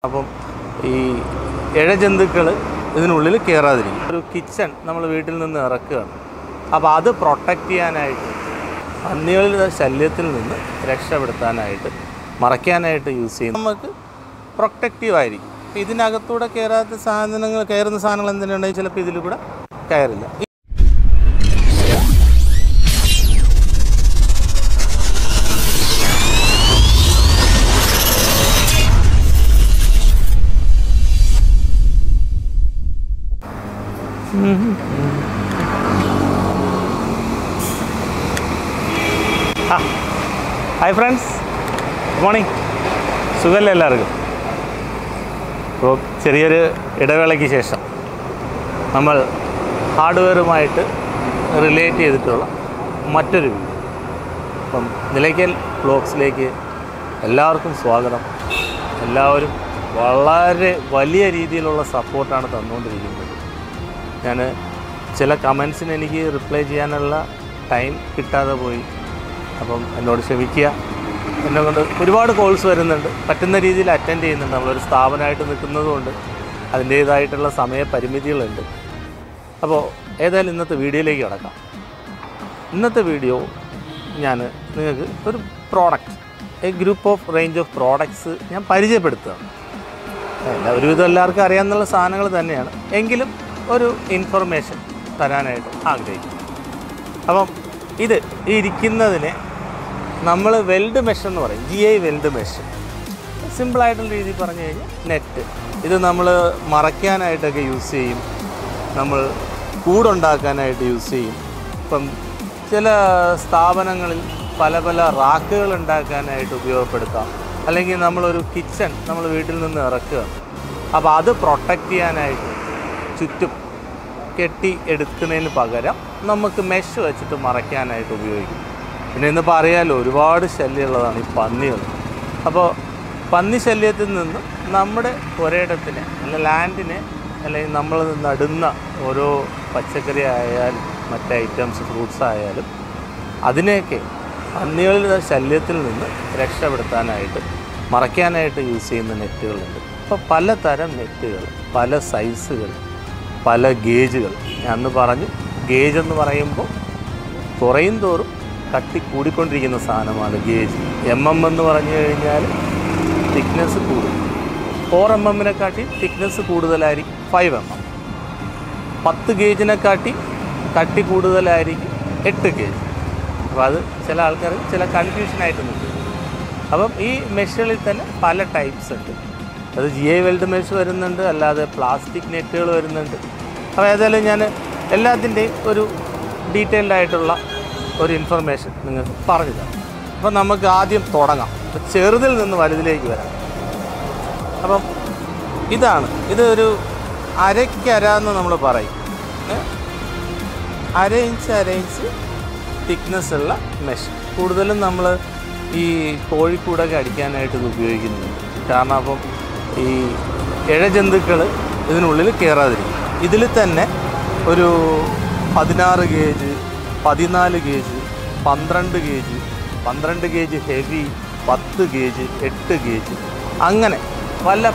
അപ്പം ഈ ഇഴജന്തുക്കൾ ഇതിനുള്ളിൽ കയറാതിരിക്കും. ഒരു കിച്ചൺ നമ്മൾ വീട്ടിൽ നിന്ന് ഇറക്കുകയാണ്. അപ്പോൾ അത് പ്രൊട്ടക്റ്റ് ചെയ്യാനായിട്ട് പന്നികളുടെ ശല്യത്തിൽ നിന്ന് രക്ഷപ്പെടുത്താനായിട്ട് മറയ്ക്കാനായിട്ട് യൂസ് ചെയ്യുന്നത് നമുക്ക് പ്രൊട്ടക്റ്റീവായിരിക്കും. ഇതിനകത്തൂടെ കയറുന്ന സാധനങ്ങൾ എന്തിനുണ്ടെങ്കിൽ ചിലപ്പോൾ ഇതിൽ കൂടെ കയറില്ല. Hi friends, good morning. സുഖമല്ലേ എല്ലാവർക്കും? അപ്പോൾ ചെറിയൊരു ഇടവേളയ്ക്ക് ശേഷം നമ്മൾ ഹാർഡ്വെയറുമായിട്ട് റിലേറ്റ് ചെയ്തിട്ടുള്ള മറ്റൊരു വീഡിയോ. അപ്പം നിലയ്ക്കൽ വ്ലോഗ്സിലേക്ക് എല്ലാവർക്കും സ്വാഗതം. എല്ലാവരും വളരെ വലിയ രീതിയിലുള്ള സപ്പോർട്ടാണ് തന്നുകൊണ്ടിരിക്കുന്നത്. ഞാൻ ചില കമൻസിന് എനിക്ക് റിപ്ലൈ ചെയ്യാനുള്ള ടൈം കിട്ടാതെ പോയി. അപ്പം എന്നോട് ക്ഷമിക്കുക. എന്നെ കൊണ്ട് ഒരുപാട് കോൾസ് വരുന്നുണ്ട്, പറ്റുന്ന രീതിയിൽ അറ്റൻഡ് ചെയ്യുന്നുണ്ട്. നമ്മളൊരു സ്ഥാപനമായിട്ട് നിൽക്കുന്നതുകൊണ്ട് അതിൻ്റേതായിട്ടുള്ള സമയപരിമിതികളുണ്ട്. അപ്പോൾ ഏതായാലും ഇന്നത്തെ വീഡിയോയിലേക്ക് കടക്കാം. ഇന്നത്തെ വീഡിയോ ഞാൻ നിങ്ങൾക്ക് ഒരു product, group of range of products ഞാൻ പരിചയപ്പെടുത്തുകയാണ്. ഒരുവിധം എല്ലാവർക്കും അറിയാവുന്ന സാധനങ്ങൾ തന്നെയാണ്, എങ്കിലും ഒരു ഇൻഫർമേഷൻ തരാനായിട്ട് ആഗ്രഹിക്കുന്നു. അപ്പം ഇത് ഈ ഇരിക്കുന്നതിനെ നമ്മൾ വെൽഡ് മെഷ് എന്ന് പറയും. GI weld mesh. സിമ്പിളായിട്ടുള്ള രീതിയിൽ പറഞ്ഞു കഴിഞ്ഞാൽ നെറ്റ്. ഇത് നമ്മൾ മറയ്ക്കാനായിട്ടൊക്കെ യൂസ് ചെയ്യും, നമ്മൾ കൂടുണ്ടാക്കാനായിട്ട് യൂസ് ചെയ്യും. ഇപ്പം ചില സ്ഥാപനങ്ങളിൽ പല പല റാക്കുകൾ ഉണ്ടാക്കാനായിട്ട് ഉപയോഗപ്പെടുത്താം. അല്ലെങ്കിൽ നമ്മളൊരു കിച്ചൺ നമ്മൾ വീട്ടിൽ നിന്ന് ഇറക്കുകയാണ്. അപ്പോൾ അത് പ്രൊട്ടക്റ്റ് ചെയ്യാനായിട്ട് ചുറ്റും കെട്ടി എടുക്കുന്നതിന് പകരം നമുക്ക് മെഷ് വെച്ചിട്ട് മറയ്ക്കാനായിട്ട് ഉപയോഗിക്കും. പിന്നെ ഇന്നിപ്പോൾ അറിയാമല്ലോ, ഒരുപാട് ശല്യമുള്ളതാണ് ഈ പന്നികൾ. അപ്പോൾ പന്നി ശല്യത്തിൽ നിന്നും നമ്മുടെ പുരയിടത്തിനെ അല്ലെങ്കിൽ ലാൻഡിനെ, അല്ലെങ്കിൽ നമ്മൾ നടുന്ന ഓരോ പച്ചക്കറി ആയാലും മറ്റ് ഐറ്റംസ് ഫ്രൂട്ട്സ് ആയാലും അതിനെയൊക്കെ പന്നികളുടെ ശല്യത്തിൽ നിന്ന് രക്ഷപ്പെടുത്താനായിട്ട് മറയ്ക്കാനായിട്ട് യൂസ് ചെയ്യുന്ന നെറ്റുകളുണ്ട്. അപ്പോൾ പലതരം നെറ്റുകൾ, പല സൈസുകൾ, പല ഗേജുകൾ. ഞാൻ അന്ന് പറഞ്ഞു, ഗേജ് എന്ന് പറയുമ്പോൾ കുറയും തോറും കട്ടി കൂടിക്കൊണ്ടിരിക്കുന്ന സാധനമാണ് ഗേജ്. MM എന്ന് പറഞ്ഞു കഴിഞ്ഞാൽ തിക്നെസ് കൂടും. 4 mm തിക്നെസ് കൂടുതലായിരിക്കും 5 mm. 10 ഗേജിനെക്കാട്ടി കട്ടി കൂടുതലായിരിക്കും 8 ഗേജ്. അപ്പോൾ അത് ചില ആൾക്കാർ ചില കൺഫ്യൂഷനായിട്ട് നിൽക്കും. അപ്പം ഈ മെഷുകളിൽ തന്നെ പല ടൈപ്സ് ഉണ്ട്. അത് GI വെൽഡ് മെഷ് വരുന്നുണ്ട്, അല്ലാതെ പ്ലാസ്റ്റിക് നെറ്റുകൾ വരുന്നുണ്ട്. അപ്പോൾ ഏതായാലും ഞാൻ എല്ലാത്തിൻ്റെയും ഒരു ഡീറ്റെയിൽഡ് ആയിട്ടുള്ള ഒരു ഇൻഫർമേഷൻ നിങ്ങൾക്ക് പറഞ്ഞു തരാം. അപ്പം നമുക്ക് ആദ്യം തുടങ്ങാം. അപ്പോൾ ചെറുതിൽ നിന്ന് വലുതിലേക്ക് വരാം. അപ്പം ഇതൊരു അരയ്ക്കര എന്ന് നമ്മൾ പറയും. 1.5 ഇഞ്ച് തിക്നെസ് ഉള്ള മെഷ്. കൂടുതലും നമ്മൾ ഈ കോഴിക്കൂടൊക്കെ അടിക്കാനായിട്ട് ഇത് ഉപയോഗിക്കുന്നുണ്ട്. കാരണം അപ്പം ഈ ഇഴജന്തുക്കൾ ഇതിനുള്ളിൽ കയറാതിരിക്കും. ഇതിൽ തന്നെ ഒരു 16 gauge, 14 gauge, 12 gauge heavy, 10 gauge, 8 gauge, അങ്ങനെ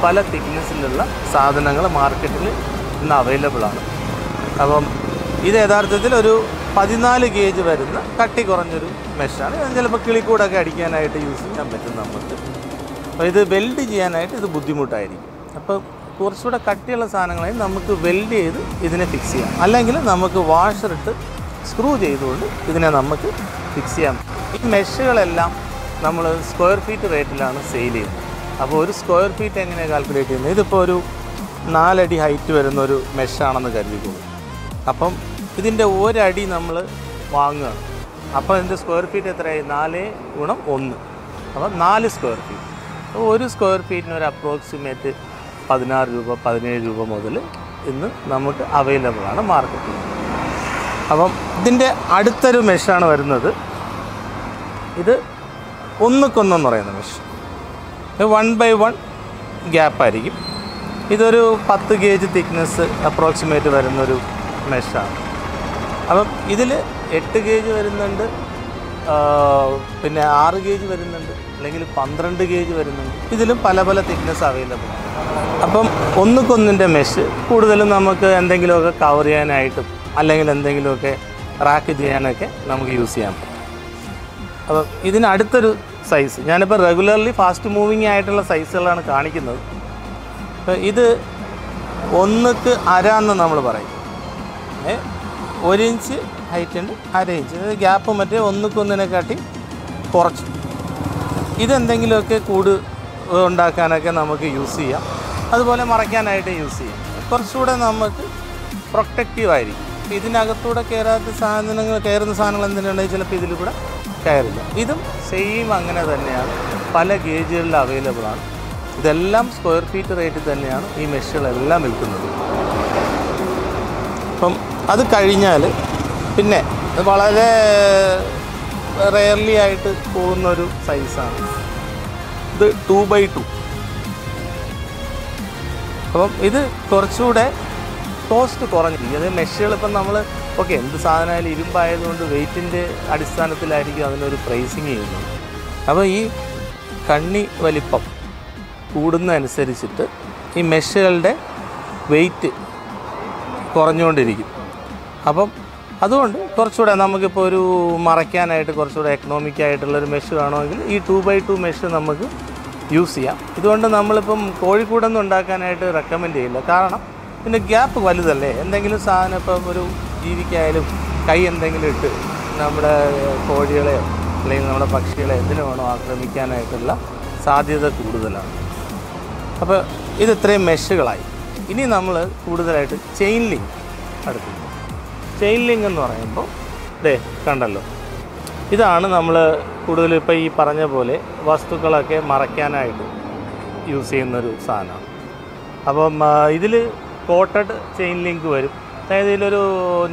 പല തിക്നെസ്സിലുള്ള സാധനങ്ങൾ മാർക്കറ്റിൽ ഇന്ന് അവൈലബിൾ ആണ്. അപ്പം ഇത് യഥാർത്ഥത്തിൽ ഒരു 14 ഗേജ് വരുന്ന കട്ടി കുറഞ്ഞൊരു മെഷാണ്. ചിലപ്പോൾ കിളിക്കൂടൊക്കെ അടിക്കാനായിട്ട് യൂസ് ചെയ്യാൻ പറ്റും നമുക്ക്. അപ്പോൾ ഇത് വെൽഡ് ചെയ്യാനായിട്ട് ഇത് ബുദ്ധിമുട്ടായിരിക്കും. അപ്പോൾ കുറച്ചുകൂടെ കട്ടിയുള്ള സാധനങ്ങളായി നമുക്ക് വെൽഡ് ചെയ്ത് ഇതിനെ ഫിക്സ് ചെയ്യാം. അല്ലെങ്കിൽ നമുക്ക് വാഷറിട്ട് സ്ക്രൂ ചെയ്തുകൊണ്ട് ഇതിനെ നമുക്ക് ഫിക്സ് ചെയ്യാം. ഈ മെഷുകളെല്ലാം നമ്മൾ സ്ക്വയർ ഫീറ്റ് റേറ്റിലാണ് സെയിൽ ചെയ്യുന്നത്. അപ്പോൾ ഒരു സ്ക്വയർ ഫീറ്റ് എങ്ങനെയാണ് കാൽക്കുലേറ്റ് ചെയ്യുന്നത്? ഇതിപ്പോൾ ഒരു 4 അടി ഹൈറ്റ് വരുന്നൊരു മെഷാണെന്ന് കരുതിക്കോളൂ. അപ്പം ഇതിൻ്റെ 1 അടി നമ്മൾ വാങ്ങുകയാണ്. അപ്പോൾ ഇതിൻ്റെ സ്ക്വയർ ഫീറ്റ് എത്രയായി? 4 × 1, അപ്പോൾ 4 സ്ക്വയർ ഫീറ്റ്. അപ്പോൾ ഒരു സ്ക്വയർ ഫീറ്റിന് ഒരു അപ്രോക്സിമേറ്റ് 16 രൂപ 17 രൂപ മുതൽ ഇന്ന് നമുക്ക് അവൈലബിൾ ആണ് മാർക്കറ്റിൽ. അപ്പം ഇതിൻ്റെ അടുത്തൊരു മെഷാണ് വരുന്നത്. ഇത് 1:1 എന്ന് പറയുന്ന മെഷ്. 1/1 ഗ്യാപ്പായിരിക്കും. ഇതൊരു 10 ഗേജ് തിക്നെസ് അപ്രോക്സിമേറ്റ് വരുന്നൊരു മെഷാണ്. അപ്പം ഇതിൽ 8 ഗേജ് വരുന്നുണ്ട്, പിന്നെ 6 ഗേജ് വരുന്നുണ്ട്, അല്ലെങ്കിൽ 12 ഗേജ് വരുന്നുണ്ട്. ഇതിലും പല പല തിക്നെസ് അവൈലബിൾ ആണ്. അപ്പം ഒന്നുക്കൊന്നിൻ്റെ മെഷ് കൂടുതലും നമുക്ക് എന്തെങ്കിലുമൊക്കെ കവർ ചെയ്യാനായിട്ടും അല്ലെങ്കിൽ എന്തെങ്കിലുമൊക്കെ റാക്ക് ചെയ്യാനൊക്കെ നമുക്ക് യൂസ് ചെയ്യാൻ പറ്റും. അപ്പം ഇതിനടുത്തൊരു സൈസ്, ഞാനിപ്പോൾ റെഗുലർലി ഫാസ്റ്റ് മൂവിങ് ആയിട്ടുള്ള സൈസുകളാണ് കാണിക്കുന്നത്. ഇത് 1.5 എന്ന് നമ്മൾ പറയും. 1 ഇഞ്ച് ഹൈറ്റ് ഉണ്ട്, 1/2 ഇഞ്ച്, അതായത് ഗ്യാപ്പ് മറ്റേ 1:1 കുറച്ച്. ഇതെന്തെങ്കിലുമൊക്കെ കൂട് ഉണ്ടാക്കാനൊക്കെ നമുക്ക് യൂസ് ചെയ്യാം, അതുപോലെ മറയ്ക്കാനായിട്ട് യൂസ് ചെയ്യാം. കുറച്ചുകൂടെ നമുക്ക് പ്രൊട്ടക്റ്റീവ് ആയിരിക്കും. ഇതിനകത്തൂടെ കയറുന്ന സാധനങ്ങൾ എന്തിനുണ്ടെങ്കിൽ ചിലപ്പോൾ ഇതിൽ കൂടെ കയറില്ല. ഇതും സെയിം അങ്ങനെ തന്നെയാണ്, പല ഗേജുകളിൽ അവൈലബിൾ ആണ്. ഇതെല്ലാം സ്ക്വയർ ഫീറ്റ് റേറ്റിൽ തന്നെയാണ് ഈ മെഷുകളെല്ലാം വിൽക്കുന്നത്. അപ്പം അത് കഴിഞ്ഞാൽ പിന്നെ വളരെ റെയർലി ആയിട്ട് പോകുന്നൊരു സൈസാണ് ഇത് 2x2. അപ്പം ഇത് കുറച്ചുകൂടെ കോസ്റ്റ് കുറഞ്ഞിരിക്കും. അത് മെഷുകൾ ഇപ്പം നമ്മൾ ഓക്കെ എന്ത് സാധനമായാലും ഇരുമ്പായതുകൊണ്ട് വെയ്റ്റിൻ്റെ അടിസ്ഥാനത്തിലായിരിക്കും അതിനൊരു പ്രൈസിങ് ചെയ്യുന്നത്. അപ്പോൾ ഈ കണ്ണി വലിപ്പം കൂടുന്നതനുസരിച്ചിട്ട് ഈ മെഷുകളുടെ വെയ്റ്റ് കുറഞ്ഞുകൊണ്ടിരിക്കും. അപ്പം അതുകൊണ്ട് കുറച്ചുകൂടെ നമുക്കിപ്പോൾ ഒരു മറയ്ക്കാനായിട്ട് കുറച്ചുകൂടെ എക്കണോമിക്കായിട്ടുള്ളൊരു മെഷ് വേണമെങ്കിൽ ഈ 2x2 മെഷ് നമുക്ക് യൂസ് ചെയ്യാം. ഇതുകൊണ്ട് നമ്മളിപ്പം കോഴിക്കൂടൊന്നും ഉണ്ടാക്കാനായിട്ട് റെക്കമെൻഡ് ചെയ്യില്ല. കാരണം പിന്നെ ഗ്യാപ്പ് വലുതല്ലേ. എന്തെങ്കിലും സാധനം ഇപ്പം ഒരു ജീവിക്കായാലും കൈ എന്തെങ്കിലും ഇട്ട് നമ്മുടെ കോഴികളെയോ അല്ലെങ്കിൽ നമ്മുടെ പക്ഷികളെ എന്തിനു വേണോ ആക്രമിക്കാനായിട്ടുള്ള സാധ്യത കൂടുതലാണ്. അപ്പോൾ ഇത് ഇത്രയും മെഷുകളായി. ഇനി നമ്മൾ കൂടുതലായിട്ട് ചെയിൻ ലിങ്ക് അടുത്തു. ചെയിൻ ലിങ്ക് എന്ന് പറയുമ്പോൾ കണ്ടല്ലോ, ഇതാണ് നമ്മൾ കൂടുതൽ ഇപ്പോൾ ഈ പറഞ്ഞ പോലെ വസ്തുക്കളൊക്കെ മറയ്ക്കാനായിട്ട് യൂസ് ചെയ്യുന്നൊരു സാധനമാണ്. അപ്പം ഇതിൽ കോട്ടഡ് ചെയിൻ ലിങ്ക് വരും, അതായത് ഇതിലൊരു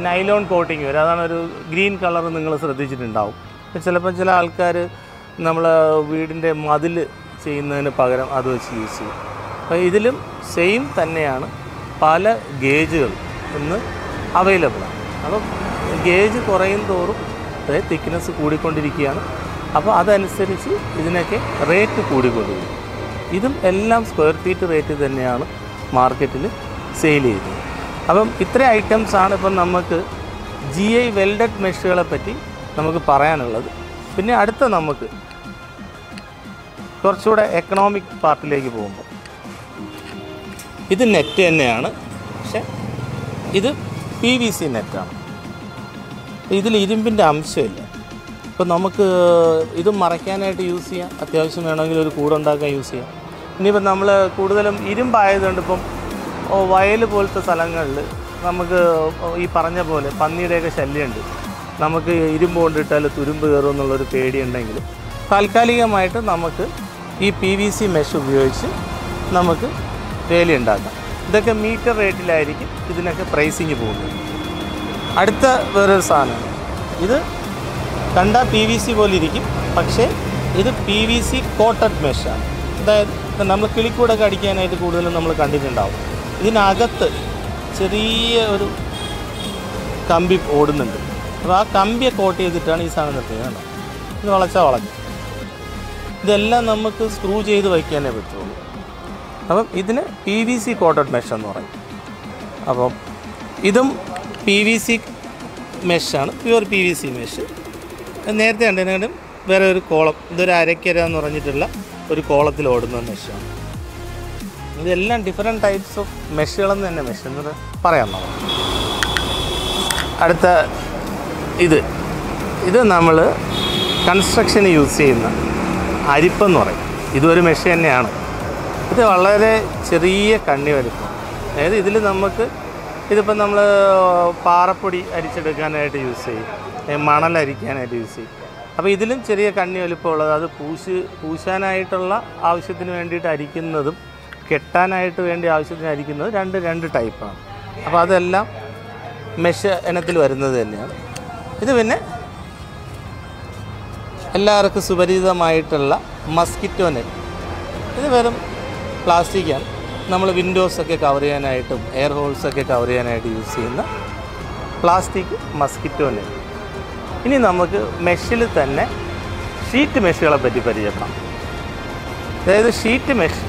നൈലോൺ കോട്ടിങ് വരും. അതാണ് ഒരു ഗ്രീൻ കളർ നിങ്ങൾ ശ്രദ്ധിച്ചിട്ടുണ്ടാവും. ചിലപ്പോൾ ചില ആൾക്കാർ നമ്മൾ വീടിൻ്റെ മതിൽ ചെയ്യുന്നതിന് പകരം അത് വെച്ച് യൂസ് ചെയ്യും. അപ്പോൾ ഇതിലും സെയിം തന്നെയാണ്, പല ഗേജുകൾ ഇന്ന് അവൈലബിളാണ്. അപ്പം ഗേജ് കുറയും തോറും അതായത് തിക്നെസ് കൂടിക്കൊണ്ടിരിക്കുകയാണ്. അപ്പോൾ അതനുസരിച്ച് ഇതിനൊക്കെ റേറ്റ് കൂടിക്കൊണ്ടിരിക്കും. ഇതും എല്ലാം സ്ക്വയർ ഫീറ്റ് റേറ്റ് തന്നെയാണ് മാർക്കറ്റിൽ സെയിൽ ചെയ്യുന്നത്. അപ്പം ഇത്രയും ഐറ്റംസാണ് ഇപ്പം നമുക്ക് GI വെൽഡഡ് മെഷുകളെ പറ്റി നമുക്ക് പറയാനുള്ളത്. പിന്നെ അടുത്ത നമുക്ക് കുറച്ചുകൂടെ എക്കണോമിക് പാർട്ടിലേക്ക് പോകുമ്പോൾ ഇത് നെറ്റ് തന്നെയാണ്, പക്ഷേ ഇത് PVC നെറ്റാണ്. ഇതിൽ ഇരുമ്പിൻ്റെ അംശമില്ല. ഇപ്പോൾ നമുക്ക് ഇത് മറയ്ക്കാനായിട്ട് യൂസ് ചെയ്യാം, അത്യാവശ്യം വേണമെങ്കിൽ ഒരു കൂടുണ്ടാക്കാൻ യൂസ് ചെയ്യാം. ഇനിയിപ്പം നമ്മൾ കൂടുതലും ഇരുമ്പായതുകൊണ്ട് ഇപ്പം വയൽ പോലത്തെ സ്ഥലങ്ങളിൽ നമുക്ക് ഈ പറഞ്ഞ പോലെ പന്നിയുടെയൊക്കെ ശല്യമുണ്ട്. നമുക്ക് ഇരുമ്പ് കൊണ്ടിട്ടാൽ തുരുമ്പ് കയറും എന്നുള്ളൊരു പേടിയുണ്ടെങ്കിൽ താൽക്കാലികമായിട്ട് നമുക്ക് ഈ PVC മെഷ് ഉപയോഗിച്ച് നമുക്ക് വേലി ഉണ്ടാക്കാം. ഇതൊക്കെ മീറ്റർ റേറ്റിലായിരിക്കും ഇതിനൊക്കെ പ്രൈസിങ് പോകുന്നത്. അടുത്ത വേറൊരു സാധനമാണ് ഇത്. കണ്ട PVC പോലെ ഇരിക്കും, പക്ഷേ ഇത് PVC കോട്ടഡ് മെഷാണ്. അതായത് നമ്മൾ കിളിക്കൂടൊക്കെ അടിക്കാനായിട്ട് കൂടുതലും നമ്മൾ കണ്ടിട്ടുണ്ടാവും. ഇതിനകത്ത് ചെറിയ ഒരു കമ്പി ഓടുന്നുണ്ട്. അപ്പോൾ ആ കമ്പിയെ കോട്ട് ചെയ്തിട്ടാണ് ഈ സാധനം നിർത്തുന്നത്. കണ്ടോ, ഇത് വളച്ചു. ഇതെല്ലാം നമുക്ക് സ്ക്രൂ ചെയ്ത് വയ്ക്കാനേ പറ്റുള്ളൂ. അപ്പം ഇതിന് PVC കോട്ടഡ് മെഷ് എന്ന് പറയും. അപ്പം ഇതും PVC മെഷാണ്, പ്യുവർ PVC മെഷ്. നേരത്തെ കണ്ടതിനും വേറെ ഒരു കോളം, ഇതൊരു അരക്കര എന്ന് പറഞ്ഞിട്ടുള്ള ഒരു കോളത്തിൽ ഓടുന്ന മെഷാണ്. ഇതെല്ലാം ഡിഫറെൻറ്റ് ടൈപ്സ് ഓഫ് മെഷുകളെന്ന് തന്നെ മെഷ് എന്ന് പറയാം നമ്മൾ. അടുത്ത ഇത് നമ്മൾ കൺസ്ട്രക്ഷന് യൂസ് ചെയ്യുന്ന അരിപ്പെന്ന് പറയും. ഇതൊരു മെഷ് തന്നെയാണ്. ഇത് വളരെ ചെറിയ കണ്ണി വലിപ്പം. അതായത് ഇതിൽ നമുക്ക് ഇതിപ്പം നമ്മൾ പാറപ്പൊടി അരിച്ചെടുക്കാനായിട്ട് യൂസ് ചെയ്യും, മണലരിക്കാനായിട്ട് യൂസ് ചെയ്യും. അപ്പോൾ ഇതിലും ചെറിയ കണ്ണി വലിപ്പമുള്ളത്, അത് പൂശാനായിട്ടുള്ള ആവശ്യത്തിന് വേണ്ടിയിട്ട് അരിക്കുന്നതും കെട്ടാനായിട്ട് വേണ്ടി ആവശ്യത്തിന് അരിക്കുന്നത് രണ്ട് ടൈപ്പാണ്. അപ്പോൾ അതെല്ലാം മെഷ് ഇനത്തിൽ വരുന്നത് തന്നെയാണ്. ഇത് പിന്നെ എല്ലാവർക്കും സുപരിചിതമായിട്ടുള്ള മസ്കിറ്റോ നെറ്റ്. ഇത് വെറും പ്ലാസ്റ്റിക്കാണ്. നമ്മൾ വിൻഡോസൊക്കെ കവർ ചെയ്യാനായിട്ടും എയർ ഹോൾസൊക്കെ കവർ ചെയ്യാനായിട്ട് യൂസ് ചെയ്യുന്ന പ്ലാസ്റ്റിക് മസ്കിറ്റോ നെറ്റ്. ഇനി നമുക്ക് മെഷിൽ തന്നെ ഷീറ്റ് മെഷുകളെ പറ്റി പരിചയപ്പെടാം. അതായത് ഷീറ്റ് മെഷ്.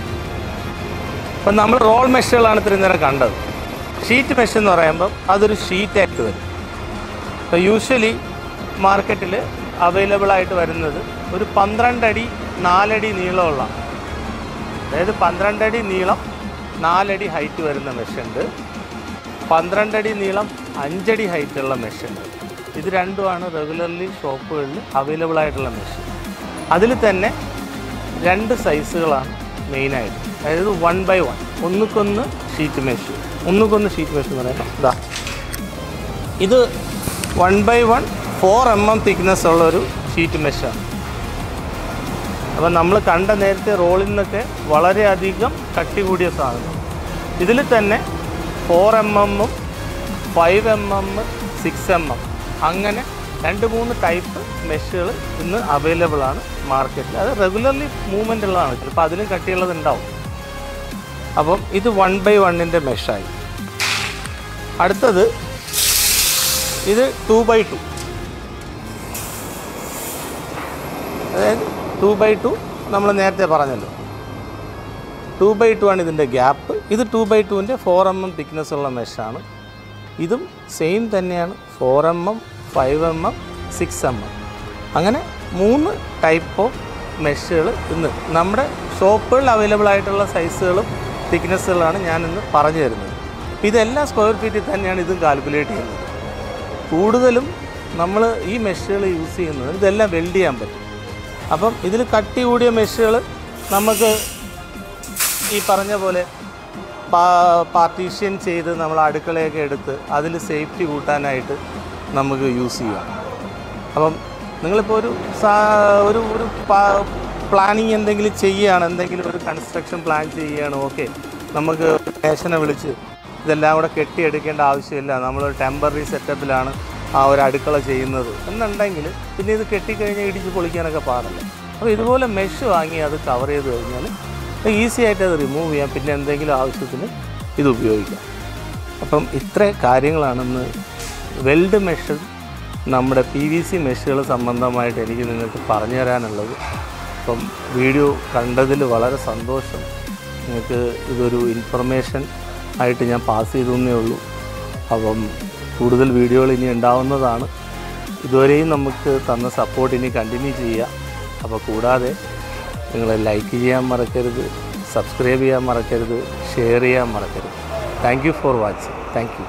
ഇപ്പം നമ്മൾ റോൾ മെഷുകളാണ് ഇത്രയും നേരം കണ്ടത്. ഷീറ്റ് മെഷ് എന്ന് പറയുമ്പം അതൊരു ഷീറ്റായിട്ട് വരും. ഇപ്പോൾ യൂഷ്വലി മാർക്കറ്റിൽ അവൈലബിൾ ആയിട്ട് വരുന്നത് ഒരു 12 അടി 4 അടി നീളമുള്ള, അതായത് 12 അടി നീളം 4 അടി ഹൈറ്റ് വരുന്ന മെഷുണ്ട്, 12 അടി നീളം 5 അടി ഹൈറ്റുള്ള മെഷുണ്ട്. ഇത് രണ്ടുമാണ് റെഗുലർലി ഷോപ്പുകളിൽ അവൈലബിൾ ആയിട്ടുള്ള മെഷ്. അതിൽ തന്നെ 2 സൈസുകളാണ് മെയിനായിട്ട്. അതായത് 1x1 ഒന്നുക്കൊന്ന് ഷീറ്റ് മെഷ്. ഒന്നുക്കൊന്ന് ഷീറ്റ് മെഷ് എന്ന് പറയുമ്പോൾ ഇതാ, ഇത് 1x1 4 mm തിക്നെസ് ഉള്ളൊരു ഷീറ്റ് മെഷാണ്. അപ്പം നമ്മൾ കണ്ട നേരത്തെ റോളിൽ നിന്നൊക്കെ വളരെയധികം കട്ടി കൂടിയ സാധനം. ഇതിൽ തന്നെ 4 mm, 5 mm, 6 mm അങ്ങനെ 2-3 ടൈപ്പ് മെഷുകൾ ഇന്ന് അവൈലബിൾ ആണ് മാർക്കറ്റിൽ. അത് റെഗുലർലി മൂവ്മെൻ്റ് ഉള്ളതാണ്. ചിലപ്പോൾ അതിലും കട്ടിയുള്ളത് ഉണ്ടാവും. അപ്പം ഇത് 1x1 മെഷായി. അടുത്തത് ഇത് 2x2. അതായത് 2x2 നമ്മൾ നേരത്തെ പറഞ്ഞല്ലോ, 2x2 ആണ് ഇതിൻ്റെ ഗ്യാപ്പ്. ഇത് 2x2 4 mm തിക്നെസ് ഉള്ള മെഷാണ്. ഇതും സെയിം തന്നെയാണ്, 4 mm, 5 mm, 6 mm അങ്ങനെ 3 ടൈപ്പ് ഓഫ് മെഷുകൾ ഇന്ന് നമ്മുടെ ഷോപ്പുകളിൽ അവൈലബിൾ ആയിട്ടുള്ള സൈസുകളും തിക്നെസ്സുകളാണ് ഞാനിന്ന് പറഞ്ഞു തരുന്നത്. ഇതെല്ലാം സ്ക്വയർ ഫീറ്റിൽ തന്നെയാണ് ഇതും കാൽക്കുലേറ്റ് ചെയ്യുന്നത്. കൂടുതലും നമ്മൾ ഈ മെഷുകൾ യൂസ് ചെയ്യുന്നത് ഇതെല്ലാം വെൽഡ് ചെയ്യാൻ പറ്റും. അപ്പം ഇതിൽ കട്ടി കൂടിയ മെഷുകൾ നമുക്ക് ഈ പറഞ്ഞ പോലെ പാർട്ടീഷ്യൻ ചെയ്ത് നമ്മൾ അടുക്കളയൊക്കെ എടുത്ത് അതിൽ സേഫ്റ്റി കൂട്ടാനായിട്ട് നമുക്ക് യൂസ് ചെയ്യാം. അപ്പം നിങ്ങളിപ്പോൾ ഒരു പ്ലാനിങ് എന്തെങ്കിലും ചെയ്യുകയാണ്, എന്തെങ്കിലും ഒരു കൺസ്ട്രക്ഷൻ പ്ലാൻ ചെയ്യുകയാണ്, ഓക്കെ, നമുക്ക് മേശനെ വിളിച്ച് ഇതെല്ലാം കൂടെ കെട്ടിയെടുക്കേണ്ട ആവശ്യമില്ല, നമ്മളൊരു ടെമ്പററി സെറ്റപ്പിലാണ് ആ ഒരു അടുക്കള ചെയ്യുന്നത് എന്നുണ്ടെങ്കിൽ പിന്നെ ഇത് കെട്ടിക്കഴിഞ്ഞാൽ ഇടിച്ച് പൊളിക്കാനൊക്കെ പാടില്ല. അപ്പോൾ ഇതുപോലെ മെഷ് വാങ്ങി അത് കവർ ചെയ്ത് കഴിഞ്ഞാൽ ഈസി ആയിട്ട് അത് റിമൂവ് ചെയ്യാം. പിന്നെ എന്തെങ്കിലും ആവശ്യത്തിന് ഇത് ഉപയോഗിക്കാം. അപ്പം ഇത്ര കാര്യങ്ങളാണ് ഇന്ന് വെൽഡ് മെഷ്, നമ്മുടെ PVC മെഷുകൾ സംബന്ധമായിട്ട് എനിക്ക് നിങ്ങൾക്ക് പറഞ്ഞു തരാനുള്ളത്. അപ്പം വീഡിയോ കണ്ടതിൽ വളരെ സന്തോഷം. നിങ്ങൾക്ക് ഇതൊരു ഇൻഫർമേഷൻ ആയിട്ട് ഞാൻ പാസ് ചെയ്തേ ഉള്ളൂ. അപ്പം കൂടുതൽ വീഡിയോകൾ ഇനി ഉണ്ടാവുന്നതാണ്. ഇതുവരെയും നമുക്ക് തന്ന സപ്പോർട്ട് ഇനി കണ്ടിന്യൂ ചെയ്യുക. അപ്പോൾ കൂടാതെ നിങ്ങൾ ലൈക്ക് ചെയ്യാൻ മറക്കരുത്, സബ്സ്ക്രൈബ് ചെയ്യാൻ മറക്കരുത്, ഷെയർ ചെയ്യാൻ മറക്കരുത്. Thank you for watching. Thank you.